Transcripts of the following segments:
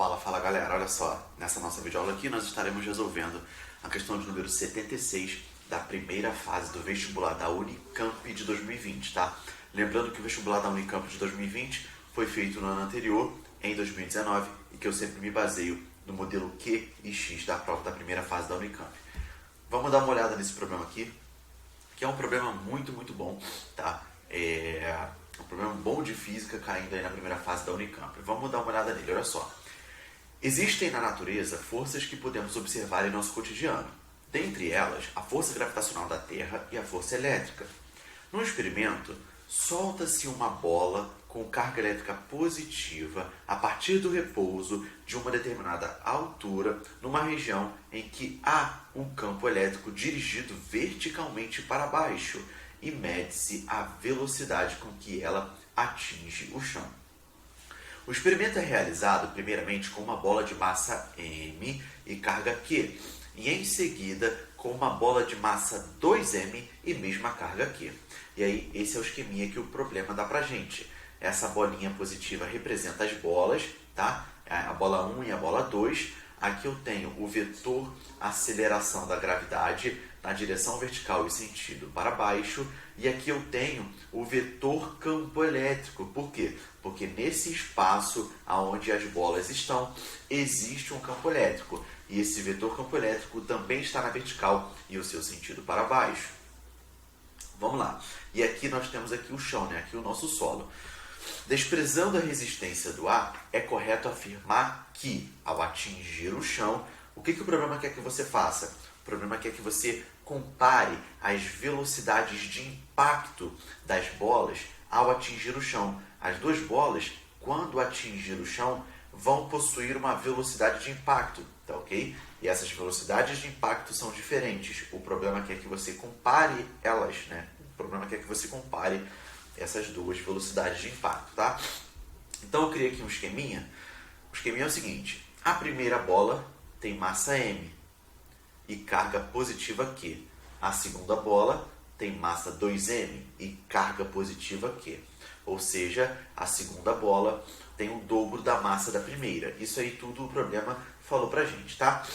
Fala galera, olha só, nessa nossa videoaula aqui nós estaremos resolvendo a questão de número 76 da primeira fase do vestibular da Unicamp de 2020, tá? Lembrando que o vestibular da Unicamp de 2020 foi feito no ano anterior, em 2019, e que eu sempre me baseio no modelo Q e X da prova da primeira fase da Unicamp. Vamos dar uma olhada nesse problema aqui, que é um problema muito bom, tá? É um problema bom de física caindo aí na primeira fase da Unicamp. Vamos dar uma olhada nele, olha só. Existem na natureza forças que podemos observar em nosso cotidiano. Dentre elas, a força gravitacional da Terra e a força elétrica. No experimento, solta-se uma bola com carga elétrica positiva a partir do repouso de uma determinada altura numa região em que há um campo elétrico dirigido verticalmente para baixo e mede-se a velocidade com que ela atinge o chão. O experimento é realizado primeiramente com uma bola de massa m e carga q, e em seguida com uma bola de massa 2m e mesma carga q. E aí esse é o esqueminha que o problema dá pra gente. Essa bolinha positiva representa as bolas, tá? A bola 1 e a bola 2. Aqui eu tenho o vetor aceleração da gravidade na direção vertical e sentido para baixo. E aqui eu tenho o vetor campo elétrico. Por quê? Porque nesse espaço onde as bolas estão, existe um campo elétrico. E esse vetor campo elétrico também está na vertical e o seu sentido para baixo. Vamos lá. E aqui nós temos aqui o chão, né? Aqui o nosso solo. Desprezando a resistência do ar, é correto afirmar que, ao atingir o chão, o que o programa quer que você faça? O programa quer que você compare as velocidades de impacto das bolas ao atingir o chão. As duas bolas, quando atingir o chão, vão possuir uma velocidade de impacto, tá ok? E essas velocidades de impacto são diferentes. O programa quer que você compare elas, né? O programa quer que você compare essas duas velocidades de impacto, tá? Então eu criei aqui um esqueminha. O esqueminha é o seguinte: a primeira bola tem massa m e carga positiva q. A segunda bola tem massa 2m e carga positiva q. Ou seja, a segunda bola tem o dobro da massa da primeira. Isso aí tudo o problema falou pra gente, tá?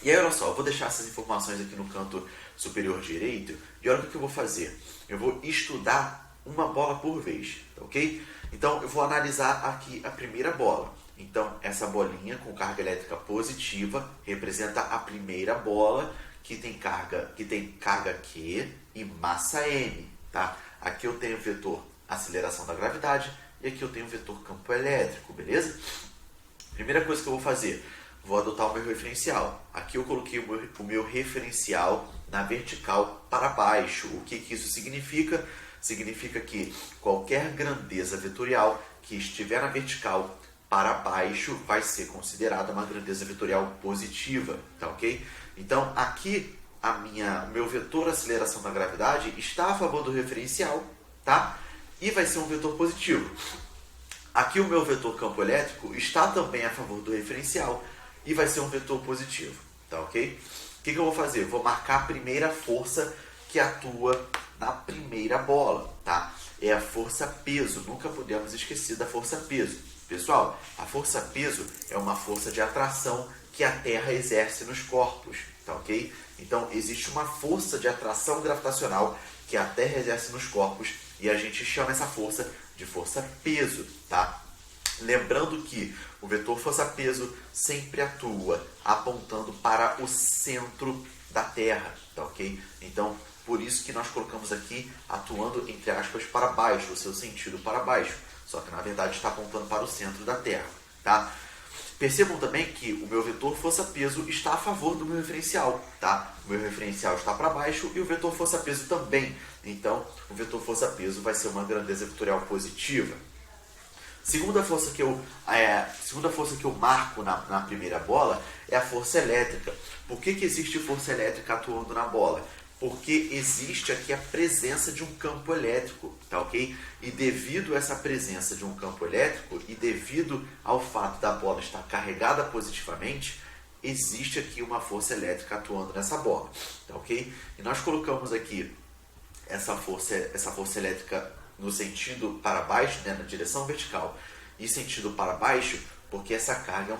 E aí, olha só, eu vou deixar essas informações aqui no canto superior direito. E olha o que eu vou fazer. Eu vou estudar uma bola por vez, tá ok? Então, eu vou analisar aqui a primeira bola. Então, essa bolinha com carga elétrica positiva representa a primeira bola que tem carga Q e massa M, tá? Aqui eu tenho o vetor aceleração da gravidade e aqui eu tenho o vetor campo elétrico, beleza? Primeira coisa que eu vou fazer, vou adotar o meu referencial. Aqui eu coloquei o meu referencial na vertical para baixo. O que isso significa? Significa que qualquer grandeza vetorial que estiver na vertical para baixo vai ser considerada uma grandeza vetorial positiva, tá ok? Então aqui o meu vetor aceleração da gravidade está a favor do referencial, tá? E vai ser um vetor positivo. Aqui o meu vetor campo elétrico está também a favor do referencial e vai ser um vetor positivo, tá ok? O que eu vou fazer? Eu vou marcar a primeira força que atua na primeira bola, tá? É a força peso. Nunca podemos esquecer da força peso. Pessoal, a força peso é uma força de atração que a Terra exerce nos corpos, tá ok? Então, existe uma força de atração gravitacional que a Terra exerce nos corpos e a gente chama essa força de força peso, tá? Lembrando que o vetor força-peso sempre atua apontando para o centro da Terra, tá ok? Então, por isso que nós colocamos aqui atuando, entre aspas, para baixo, o seu sentido para baixo. Só que, na verdade, está apontando para o centro da Terra, tá? Percebam também que o meu vetor força-peso está a favor do meu referencial, tá? O meu referencial está para baixo e o vetor força-peso também. Então, o vetor força-peso vai ser uma grandeza vetorial positiva. Segunda força que eu marco na primeira bola é a força elétrica. Por que existe força elétrica atuando na bola? Porque existe aqui a presença de um campo elétrico, tá ok? E devido a essa presença de um campo elétrico e devido ao fato da bola estar carregada positivamente, existe aqui uma força elétrica atuando nessa bola, tá ok? E nós colocamos aqui essa força elétrica no sentido para baixo, né, na direção vertical, e sentido para baixo, Porque essa carga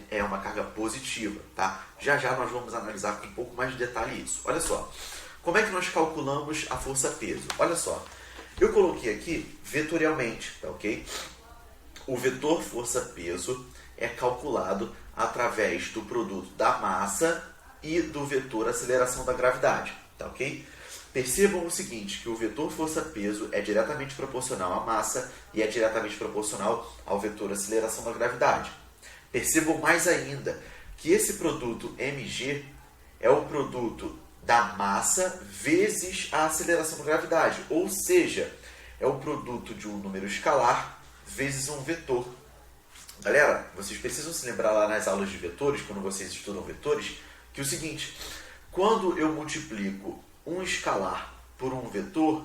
é uma carga positiva, tá? Já já nós vamos analisar com um pouco mais de detalhe isso. Olha só, como é que nós calculamos a força-peso? Olha só, eu coloquei aqui vetorialmente, tá ok? O vetor força-peso é calculado através do produto da massa e do vetor aceleração da gravidade, tá ok? Percebam o seguinte, que o vetor força-peso é diretamente proporcional à massa e é diretamente proporcional ao vetor aceleração da gravidade. Percebam mais ainda que esse produto mg é o produto da massa vezes a aceleração da gravidade, ou seja, é o produto de um número escalar vezes um vetor. Galera, vocês precisam se lembrar lá nas aulas de vetores, quando vocês estudam vetores, que é o seguinte, quando eu multiplico um escalar por um vetor,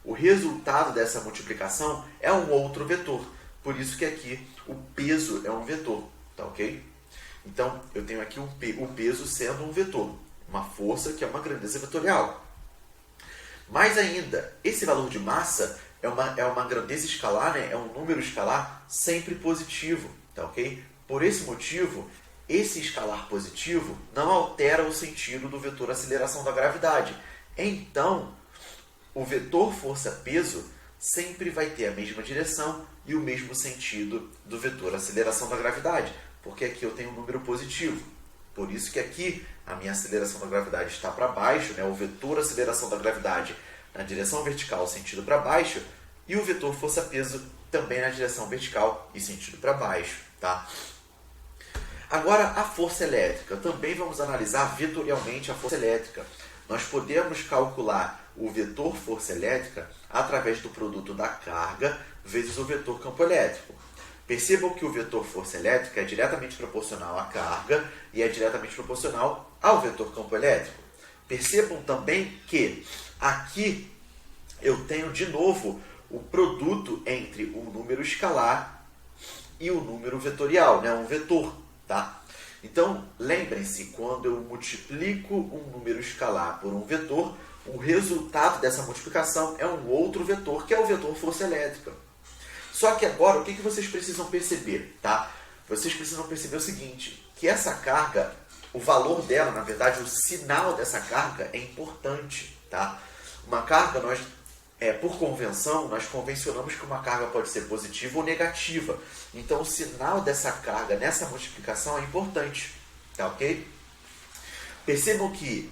o resultado dessa multiplicação é um outro vetor. Por isso que aqui o peso é um vetor, tá ok? Então, eu tenho aqui o peso sendo um vetor, uma força que é uma grandeza vetorial. Mais ainda, esse valor de massa é uma grandeza escalar, né? É um número escalar sempre positivo, tá ok? Por esse motivo, esse escalar positivo não altera o sentido do vetor aceleração da gravidade. Então, o vetor força-peso sempre vai ter a mesma direção e o mesmo sentido do vetor aceleração da gravidade, porque aqui eu tenho um número positivo. Por isso que aqui a minha aceleração da gravidade está para baixo, né? O vetor aceleração da gravidade na direção vertical, sentido para baixo, e o vetor força-peso também na direção vertical e sentido para baixo, tá? Agora, a força elétrica. Também vamos analisar vetorialmente a força elétrica. Nós podemos calcular o vetor força elétrica através do produto da carga vezes o vetor campo elétrico. Percebam que o vetor força elétrica é diretamente proporcional à carga e é diretamente proporcional ao vetor campo elétrico. Percebam também que aqui eu tenho de novo o produto entre o número escalar e o número vetorial, né? Um vetor, tá? Então, lembrem-se, quando eu multiplico um número escalar por um vetor, o resultado dessa multiplicação é um outro vetor, que é o vetor força elétrica. Só que agora, o que vocês precisam perceber, tá? Vocês precisam perceber o seguinte, que essa carga, o valor dela, na verdade, o sinal dessa carga é importante, tá? Uma carga, por convenção, nós convencionamos que uma carga pode ser positiva ou negativa. Então, o sinal dessa carga nessa multiplicação é importante, tá ok? Percebam que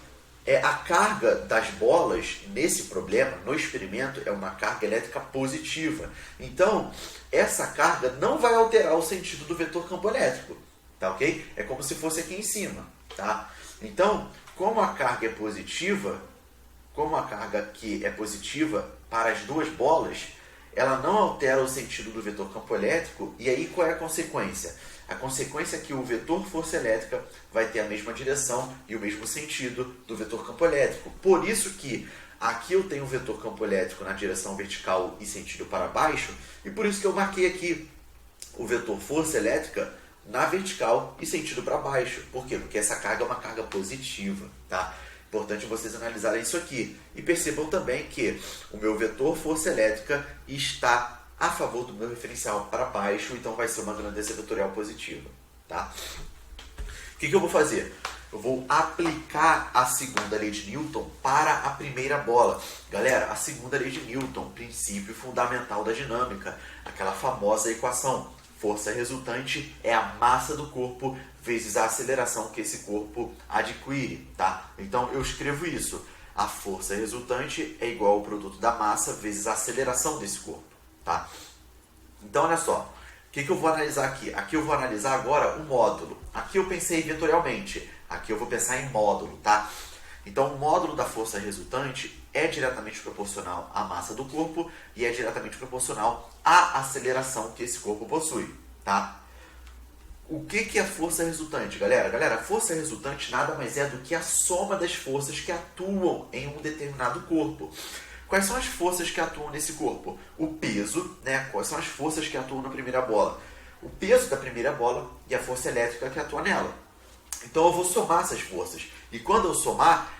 a carga das bolas, nesse problema, no experimento, é uma carga elétrica positiva. Então, essa carga não vai alterar o sentido do vetor campo elétrico, tá ok? É como se fosse aqui em cima, tá? Então, como a carga é positiva, como a carga aqui é positiva para as duas bolas, ela não altera o sentido do vetor campo elétrico, e aí qual é a consequência? A consequência é que o vetor força elétrica vai ter a mesma direção e o mesmo sentido do vetor campo elétrico. Por isso que aqui eu tenho o vetor campo elétrico na direção vertical e sentido para baixo, e por isso que eu marquei aqui o vetor força elétrica na vertical e sentido para baixo. Por quê? Porque essa carga é uma carga positiva, tá? Importante vocês analisarem isso aqui. E percebam também que o meu vetor força elétrica está a favor do meu referencial para baixo, então vai ser uma grandeza vetorial positiva, tá? O que eu vou fazer? Eu vou aplicar a segunda lei de Newton para a primeira bola. Galera, a segunda lei de Newton, princípio fundamental da dinâmica, aquela famosa equação. Força resultante é a massa do corpo vezes a aceleração que esse corpo adquire, tá? Então eu escrevo isso. A força resultante é igual ao produto da massa vezes a aceleração desse corpo, tá? Então olha só, o que eu vou analisar aqui? Aqui eu vou analisar agora o módulo. Aqui eu pensei vetorialmente, aqui eu vou pensar em módulo, tá? Então o módulo da força resultante é diretamente proporcional à massa do corpo e é diretamente proporcional à aceleração que esse corpo possui, tá? O que é força resultante, galera? Galera, a força resultante nada mais é do que a soma das forças que atuam em um determinado corpo. Quais são as forças que atuam nesse corpo? O peso, né? Quais são as forças que atuam na primeira bola? O peso da primeira bola e a força elétrica que atua nela. Então eu vou somar essas forças. E quando eu somar,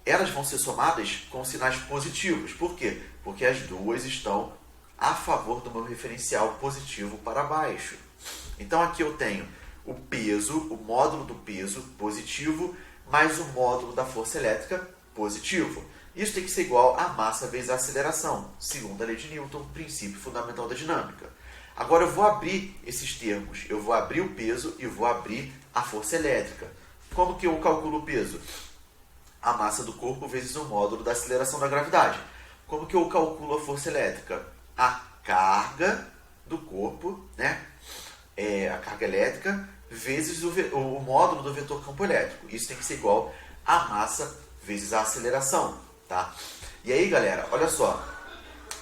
elas vão ser somadas com sinais positivos. Por quê? Porque as duas estão a favor do meu referencial positivo para baixo. Então aqui eu tenho o peso, o módulo do peso positivo, mais o módulo da força elétrica positivo. Isso tem que ser igual a massa vezes a aceleração, segundo a lei de Newton, princípio fundamental da dinâmica. Agora eu vou abrir esses termos, eu vou abrir o peso e vou abrir a força elétrica. Como que eu calculo o peso? A massa do corpo vezes o módulo da aceleração da gravidade. Como que eu calculo a força elétrica? A carga do corpo, né? A carga elétrica vezes o módulo do vetor campo elétrico. Isso tem que ser igual a massa vezes a aceleração, tá? E aí, galera, olha só.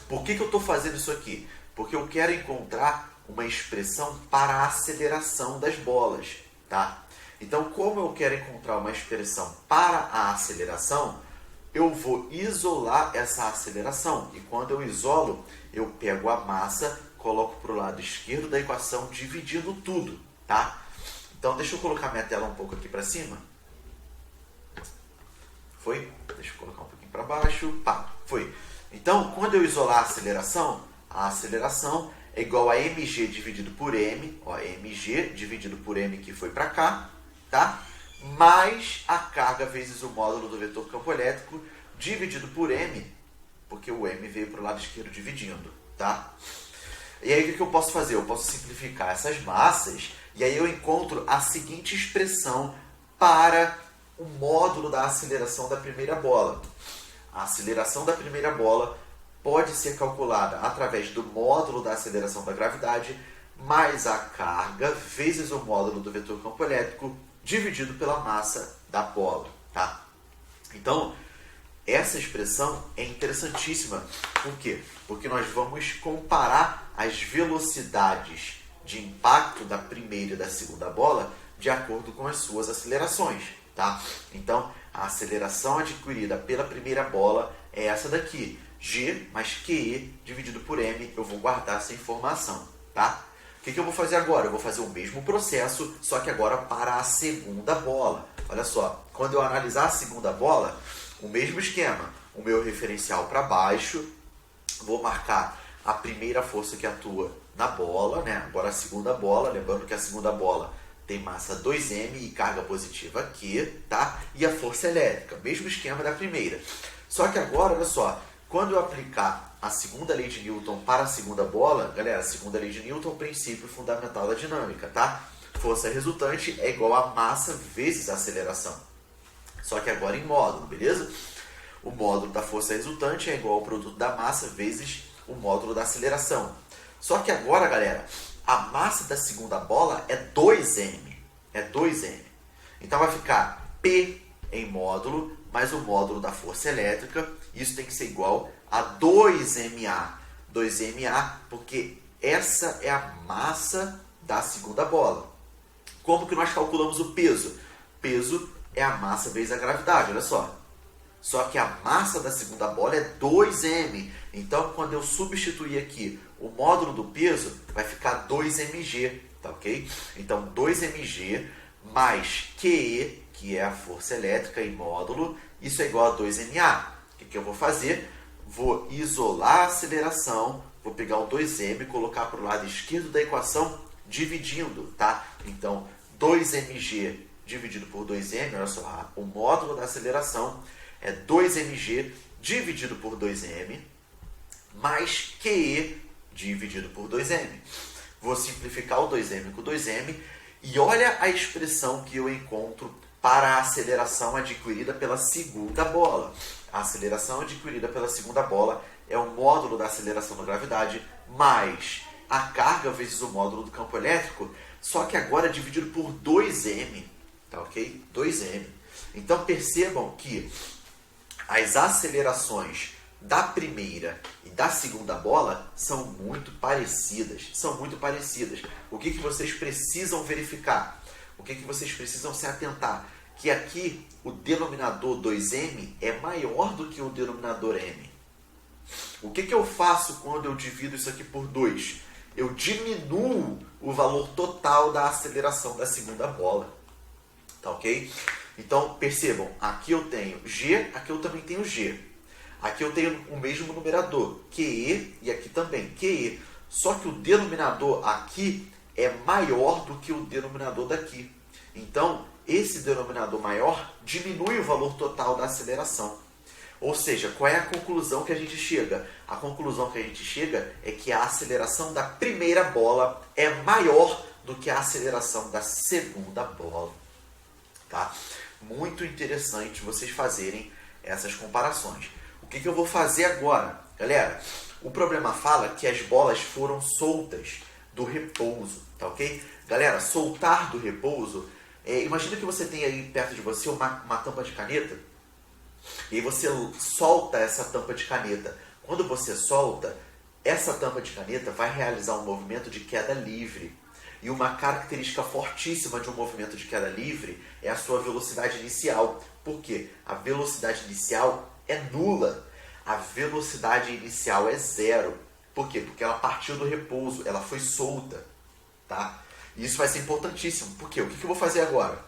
Por que eu estou fazendo isso aqui? Porque eu quero encontrar uma expressão para a aceleração das bolas, tá? Então, como eu quero encontrar uma expressão para a aceleração, eu vou isolar essa aceleração. E quando eu isolo, eu pego a massa, coloco para o lado esquerdo da equação, dividindo tudo, tá? Então, deixa eu colocar minha tela um pouco aqui para cima. Foi? Deixa eu colocar um pouquinho para baixo. Pá, foi. Então, quando eu isolar a aceleração é igual a mg dividido por m, ó, mg dividido por m que foi para cá, tá? Mais a carga vezes o módulo do vetor campo elétrico dividido por m, porque o m veio para o lado esquerdo dividindo, tá? E aí o que eu posso fazer? Eu posso simplificar essas massas e aí eu encontro a seguinte expressão para o módulo da aceleração da primeira bola. A aceleração da primeira bola pode ser calculada através do módulo da aceleração da gravidade mais a carga vezes o módulo do vetor campo elétrico dividido pela massa da bola, tá? Então, essa expressão é interessantíssima. Por quê? Porque nós vamos comparar as velocidades de impacto da primeira e da segunda bola de acordo com as suas acelerações, tá? Então, a aceleração adquirida pela primeira bola é essa daqui, G mais QE dividido por M. Eu vou guardar essa informação, tá? O que eu vou fazer agora? Eu vou fazer o mesmo processo, só que agora para a segunda bola. Olha só, quando eu analisar a segunda bola, o mesmo esquema. O meu referencial para baixo, vou marcar a primeira força que atua na bola, né? Agora a segunda bola, lembrando que a segunda bola tem massa 2m e carga positiva aqui, tá? E a força elétrica, mesmo esquema da primeira. Só que agora, olha só, quando eu aplicar a segunda lei de Newton para a segunda bola, galera, a segunda lei de Newton é o princípio fundamental da dinâmica, tá? Força resultante é igual a massa vezes a aceleração. Só que agora em módulo, beleza? O módulo da força resultante é igual ao produto da massa vezes o módulo da aceleração. Só que agora, galera, a massa da segunda bola é 2m. É 2m. Então vai ficar P em módulo mais o módulo da força elétrica. Isso tem que ser igual a 2ma. 2ma, porque essa é a massa da segunda bola. Como que nós calculamos o peso? Peso é a massa vezes a gravidade, olha só. Só que a massa da segunda bola é 2m. Então, quando eu substituir aqui o módulo do peso, vai ficar 2mg, tá ok? Então, 2mg mais QE, que é a força elétrica em módulo, isso é igual a 2ma. O que eu vou fazer? Vou isolar a aceleração, vou pegar o 2m e colocar para o lado esquerdo da equação, dividindo, tá? Então, 2mg dividido por 2m, olha só, o módulo da aceleração é 2mg dividido por 2m, mais QE dividido por 2m. Vou simplificar o 2m com 2m e olha a expressão que eu encontro para a aceleração adquirida pela segunda bola. A aceleração adquirida pela segunda bola é o módulo da aceleração da gravidade mais a carga vezes o módulo do campo elétrico, só que agora dividido por 2m, tá ok? 2m. Então percebam que as acelerações da primeira e da segunda bola são muito parecidas. O que vocês precisam verificar? O que vocês precisam se atentar? Que aqui o denominador 2m é maior do que o denominador m. O que eu faço quando eu divido isso aqui por 2? Eu diminuo o valor total da aceleração da segunda bola. Tá ok? Então, percebam, aqui eu tenho G, aqui eu também tenho G. Aqui eu tenho o mesmo numerador, QE, e aqui também, QE. Só que o denominador aqui é maior do que o denominador daqui. Então, esse denominador maior diminui o valor total da aceleração. Ou seja, qual é a conclusão que a gente chega? A conclusão que a gente chega é que a aceleração da primeira bola é maior do que a aceleração da segunda bola. Tá? Muito interessante vocês fazerem essas comparações. O que eu vou fazer agora? Galera, o problema fala que as bolas foram soltas do repouso, tá ok? Galera, soltar do repouso, imagina que você tem aí perto de você uma tampa de caneta, e aí você solta essa tampa de caneta. Quando você solta, essa tampa de caneta vai realizar um movimento de queda livre. E uma característica fortíssima de um movimento de queda livre é a sua velocidade inicial. Por quê? A velocidade inicial é nula. A velocidade inicial é zero. Por quê? Porque ela partiu do repouso, ela foi solta. Tá? E isso vai ser importantíssimo. Por quê? O que eu vou fazer agora?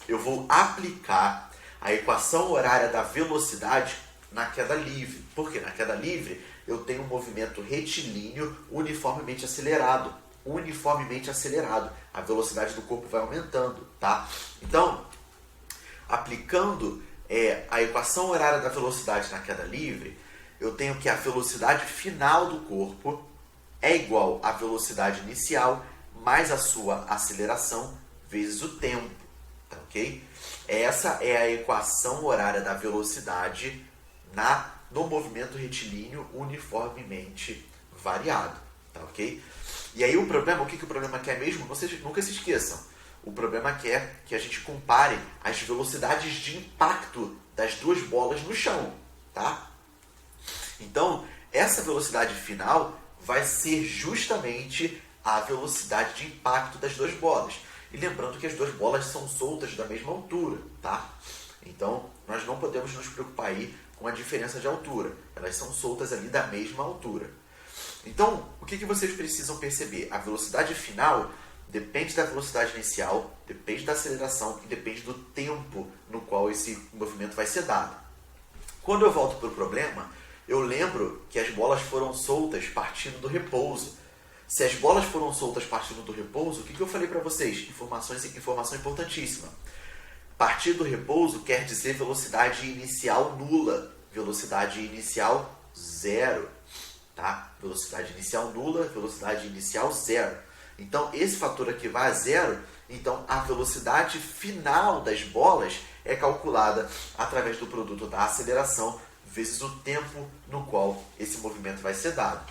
Eu vou aplicar a equação horária da velocidade na queda livre. Por quê? Na queda livre eu tenho um movimento retilíneo uniformemente acelerado. A velocidade do corpo vai aumentando, tá? Então, aplicando a equação horária da velocidade na queda livre, eu tenho que a velocidade final do corpo é igual à velocidade inicial mais a sua aceleração vezes o tempo, tá ok? Essa é a equação horária da velocidade no movimento retilíneo uniformemente variado, tá ok? E aí o problema, o que o problema quer mesmo? Vocês nunca se esqueçam. O problema quer que a gente compare as velocidades de impacto das duas bolas no chão, tá? Então, essa velocidade final vai ser justamente a velocidade de impacto das duas bolas. E lembrando que as duas bolas são soltas da mesma altura, tá? Então, nós não podemos nos preocupar aí com a diferença de altura. Elas são soltas ali da mesma altura. Então, o que vocês precisam perceber? A velocidade final depende da velocidade inicial, depende da aceleração e depende do tempo no qual esse movimento vai ser dado. Quando eu volto para o problema, eu lembro que as bolas foram soltas partindo do repouso. Se as bolas foram soltas partindo do repouso, o que eu falei para vocês? Informação importantíssima. Partir do repouso quer dizer velocidade inicial nula, velocidade inicial zero. Tá? Velocidade inicial nula, velocidade inicial zero. Então, esse fator aqui vai a zero, então a velocidade final das bolas é calculada através do produto da aceleração vezes o tempo no qual esse movimento vai ser dado.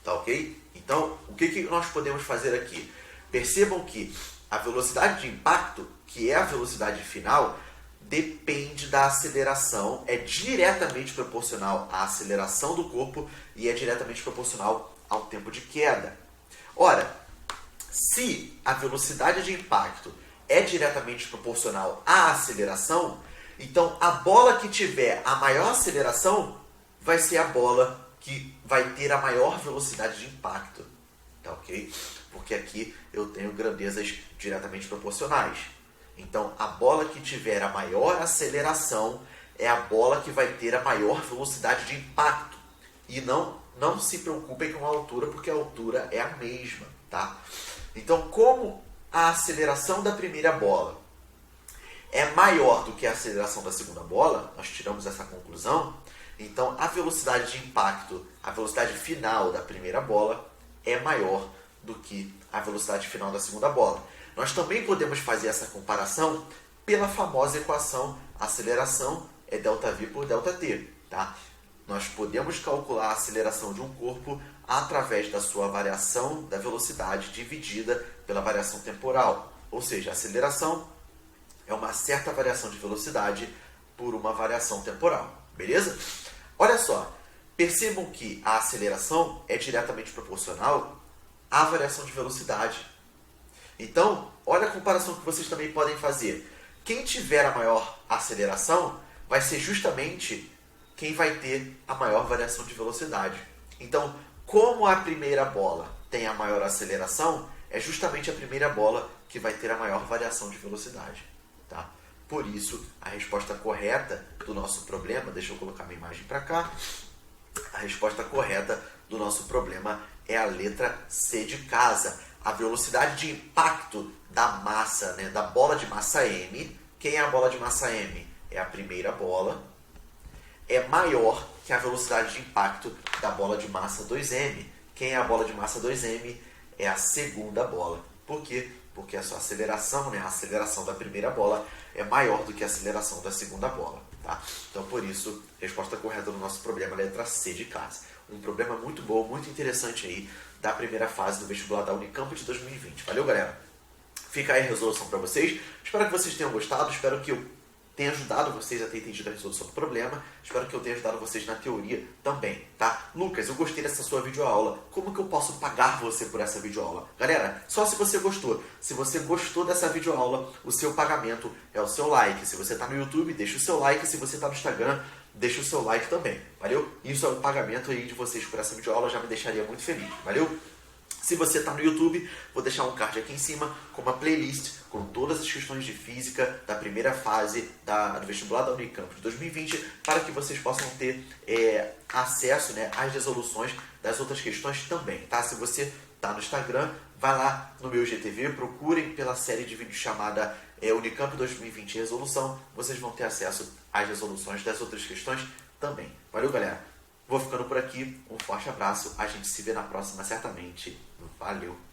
Tá ok? Então, o que nós podemos fazer aqui? Percebam que a velocidade de impacto, que é a velocidade final, depende da aceleração, é diretamente proporcional à aceleração do corpo e é diretamente proporcional ao tempo de queda. Ora, se a velocidade de impacto é diretamente proporcional à aceleração, então a bola que tiver a maior aceleração vai ser a bola que vai ter a maior velocidade de impacto. Tá ok? Porque aqui eu tenho grandezas diretamente proporcionais. Então, a bola que tiver a maior aceleração é a bola que vai ter a maior velocidade de impacto. E não se preocupem com a altura, porque a altura é a mesma, tá? Então, como a aceleração da primeira bola é maior do que a aceleração da segunda bola, nós tiramos essa conclusão, então a velocidade de impacto, a velocidade final da primeira bola é maior do que a velocidade final da segunda bola. Nós também podemos fazer essa comparação pela famosa equação aceleração é ΔV por ΔT. Tá? Nós podemos calcular a aceleração de um corpo através da sua variação da velocidade dividida pela variação temporal. Ou seja, a aceleração é uma certa variação de velocidade por uma variação temporal. Beleza? Olha só, percebam que a aceleração é diretamente proporcional à variação de velocidade. Então, olha a comparação que vocês também podem fazer. Quem tiver a maior aceleração vai ser justamente quem vai ter a maior variação de velocidade. Então, como a primeira bola tem a maior aceleração, é justamente a primeira bola que vai ter a maior variação de velocidade. Tá? Por isso, a resposta correta do nosso problema, deixa eu colocar minha imagem para cá, a resposta correta do nosso problema é a letra C de casa. A velocidade de impacto da massa, né, da bola de massa M, quem é a bola de massa M? É a primeira bola, é maior que a velocidade de impacto da bola de massa 2M. Quem é a bola de massa 2M? É a segunda bola. Por quê? Porque a sua aceleração, né, a aceleração da primeira bola é maior do que a aceleração da segunda bola. Tá? Então, por isso, resposta correta no nosso problema, letra C de casa. Um problema muito bom, muito interessante aí da primeira fase do vestibular da Unicamp de 2020. Valeu, galera? Fica aí a resolução para vocês. Espero que vocês tenham gostado. Espero que eu tenha ajudado vocês a ter entendido a resolução do problema. Espero que eu tenha ajudado vocês na teoria também, tá? Lucas, eu gostei dessa sua videoaula. Como que eu posso pagar você por essa videoaula? Galera, só se você gostou. Se você gostou dessa videoaula, o seu pagamento é o seu like. Se você está no YouTube, deixa o seu like. Se você está no Instagram, deixa o seu like também. Valeu? Isso é o pagamento aí de vocês por essa videoaula. Já me deixaria muito feliz. Valeu? Se você está no YouTube, vou deixar um card aqui em cima com uma playlist com todas as questões de física da primeira fase do vestibular da Unicamp de 2020 para que vocês possam ter acesso, né, às resoluções das outras questões também, tá? Se você está no Instagram, vai lá no meu IGTV, procurem pela série de vídeos chamada Unicamp 2020 Resolução, vocês vão ter acesso às resoluções das outras questões também. Valeu, galera? Vou ficando por aqui, um forte abraço, a gente se vê na próxima certamente. Valeu!